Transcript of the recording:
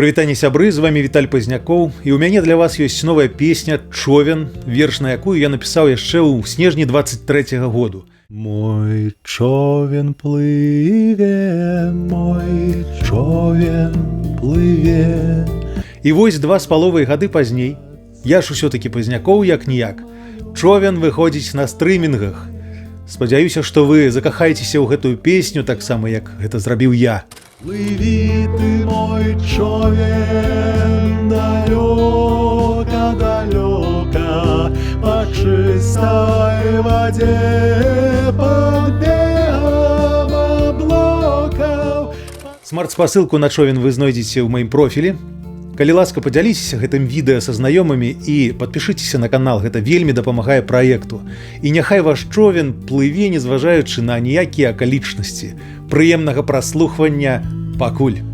Прывітанне сябры, з вами Віталь Пазнякоў, і ў мяне для вас ёсць новая песня «Човен», верш на якую я напісаў яшчэ ў снежні 23-го году. Мой човен плыве, мой човен плыве. І вось 2,5 гады пазней, я ж усё-такі Пазнякоў як-ніяк, човен выходзіць на стрымінгах. Спадзяюся, што вы закахаецеся ў гэтую песню таксама, як гэта зрабіў я. Плыви ты, мой човен, далёка-далёка, по чистой воде, под берегом облаков. Смарт-спасылку на човен вы знойдзеце ў маім профілі. Калі ласка, падзяліцеся гэтым відэа са знаёмымі і падпішыцеся на канал, гэта вельмі дапамагае праекту. І няхай ваш човен плыве, незважаючы на ніякія акалічнасці. Прыемнага праслухвання, пакуль!